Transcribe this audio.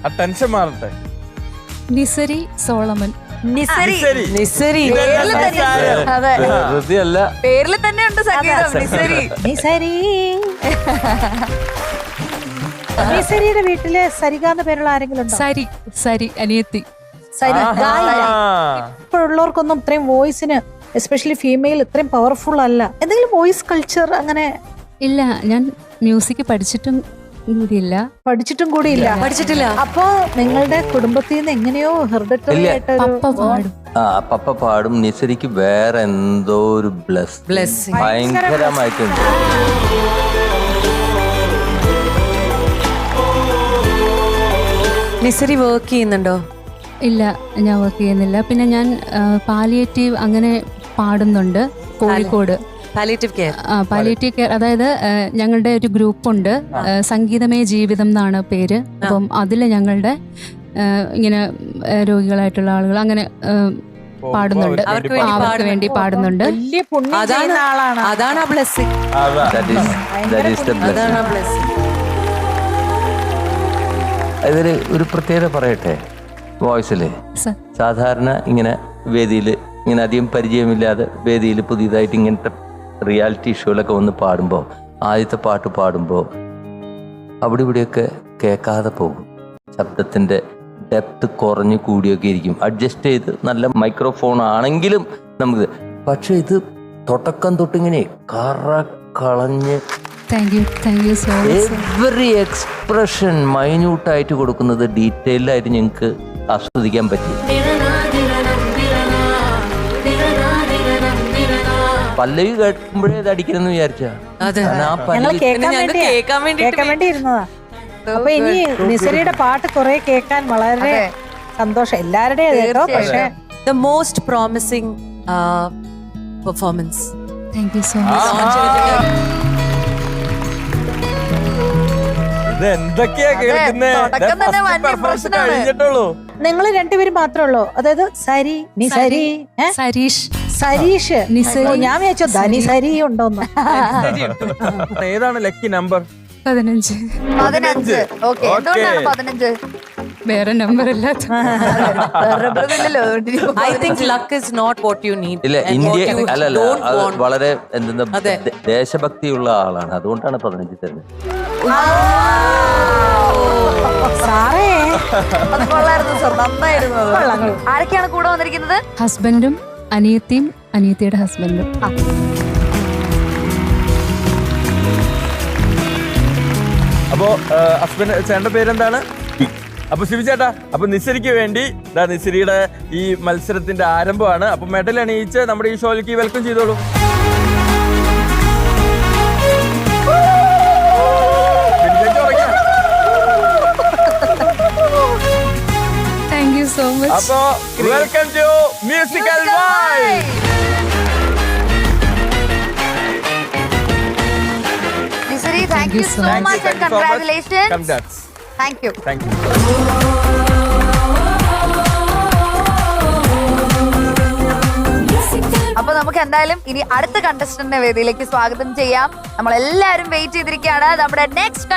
ആ ടെൻഷൻ മാറട്ടെ. നിസരി സോളമൻ. നിസരി. ധൃതിയല്ല, പേരിൽ തന്നെ ഉണ്ട് സംഗീതം. നിസരി. നിസരിയുടെ വീട്ടില് സരിക എന്ന പേരുള്ള ആരെങ്കിലും ഉണ്ടോ? സരി അനിയത്തി. ഇപ്പോഴുള്ളവർക്കൊന്നും ഇത്രയും വോയിസിന്, എസ്പെഷ്യലി ഫീമെയിൽ, ഇത്രയും പവർഫുൾ അല്ല. എന്തെങ്കിലും വോയിസ് കൾച്ചർ അങ്ങനെ? ഇല്ല, ഞാൻ മ്യൂസിക് പഠിച്ചിട്ടും കൂടിയില്ല. പഠിച്ചിട്ടില്ല. അപ്പൊ നിങ്ങളുടെ കുടുംബത്തിൽ നിന്ന് എങ്ങനെയോ ഹെറിഡിറ്ററി ആയിട്ട് പപ്പ പാടും. നിസരിക്ക് വേറെ എന്തോ ഒരു ബ്ലെസ്സിങ് ഭയങ്കരമായിട്ടുണ്ട്. നിസരി വർക്ക് ചെയ്യുന്നുണ്ടോ? ഇല്ല, ഞാൻ വർക്ക് ചെയ്യുന്നില്ല. പിന്നെ ഞാൻ പാലിയേറ്റീവ് അങ്ങനെ പാടുന്നുണ്ട് കോഴിക്കോട്. പാലിയേറ്റീവ് കെയർ, അതായത് ഞങ്ങളുടെ ഒരു ഗ്രൂപ്പുണ്ട്, സംഗീതമേ ജീവിതം എന്നാണ് പേര്. അപ്പം അതിൽ ഞങ്ങളുടെ ഇങ്ങനെ രോഗികളായിട്ടുള്ള ആളുകൾ അങ്ങനെ പാടുന്നുണ്ട്, അവർക്ക് വേണ്ടി പാടുന്നുണ്ട്. വലിയ പുണ്യം ചെയ്യുന്ന ആളാണ്. അതാണ് ആ ബ്ലെസ്സിങ്. ഇതിൽ ഒരു പ്രത്യേകത പറയട്ടെ, വോയിസില് സാധാരണ ഇങ്ങനെ വേദിയിൽ ഇങ്ങനെ അധികം പരിചയമില്ലാതെ വേദിയിൽ പുതിയതായിട്ട് ഇങ്ങനത്തെ റിയാലിറ്റി ഷോയിലൊക്കെ വന്ന് പാടുമ്പോൾ, ആദ്യത്തെ പാട്ട് പാടുമ്പോൾ അവിടെ ഇവിടെയൊക്കെ കേൾക്കാതെ പോകും. ശബ്ദത്തിൻ്റെ ഡെപ്ത് കുറഞ്ഞു കൂടിയൊക്കെ ഇരിക്കും. അഡ്ജസ്റ്റ് ചെയ്ത് നല്ല മൈക്രോഫോൺ ആണെങ്കിലും നമുക്ക്, പക്ഷെ ഇത് തുടക്കം തൊട്ടിങ്ങനെ കളഞ്ഞ് എവറി എക്സ്പ്രഷൻ മൈന്യൂട്ടായിട്ട് കൊടുക്കുന്നത് ഡീറ്റെയിൽഡായിട്ട് ഞങ്ങൾക്ക് ആസ്വദിക്കാൻ പറ്റി. പല്ലവി കേൾക്കുമ്പോഴേ ഇത് അടിക്കണമെന്ന് വിചാരിച്ചാ കേൾക്കാൻ വേണ്ടി ഇരുന്നതാ. അപ്പൊ ഇനി നിസരിയുടെ പാട്ട് കുറെ കേൾക്കാൻ വളരെ സന്തോഷം എല്ലാവരുടെയും. പക്ഷേ the most promising performance. Thank you so much. ഇത് എന്തൊക്കെയാ കേൾക്കുന്നേ? കഴിഞ്ഞിട്ടുള്ളൂ. നിങ്ങൾ രണ്ടുപേരും മാത്രമേ ഉള്ളൂ? അതായത് സരീഷ് ഞാൻ വിചാരിച്ചോ ധനിസരി ഉണ്ടോന്ന്. ഏതാണ് ലക്കി നമ്പർ? 15. വേറെ നമ്പർ അല്ല. I think luck is not what you need. ഇല്ല, ഇന്ത്യ അല്ലല്ല, അത് വളരെ എന്തെന്നാ ദേശഭക്തിയുള്ള ആളാണ്, അതുകൊണ്ടാണ് 15 തരുന്നത്. സാറേ ആരൊക്കെയാണ് കൂടെ വന്നിരിക്കുന്നത്? ഹസ്ബൻഡും അനിയത്തിയും അനിയത്തിയുടെ ഹസ്ബൻഡും. അപ്പോ ഹസ്ബൻഡ് ചേട്ടന്റെ പേരെന്താണ്? അപ്പൊ ശിവ ചേട്ടാ, അപ്പൊ നിസരിക്ക് വേണ്ടി നിസരിയുടെ ഈ മത്സരത്തിന്റെ ആരംഭമാണ്. അപ്പൊ മെഡൽ അണിയിച്ച് നമ്മുടെ ഈ ഷോയിലേക്ക് വെൽക്കം ചെയ്തോളൂ. Thank you so much. അപ്പോ വെൽക്കം ടു മ്യൂസിക്കൽ വൈബ്. നിസരി, thank you so much and congratulations. Congrats. Thank you. Thank you. അപ്പൊ നമുക്ക് എന്തായാലും ഇനി അടുത്ത കണ്ടസ്റ്റന്റിനെ വേദിയിലേക്ക് സ്വാഗതം ചെയ്യാം. നമ്മൾ എല്ലാവരും വെയിറ്റ് ചെയ്തിരിക്കുകയാണ്. നമ്മുടെ നെക്സ്റ്റ്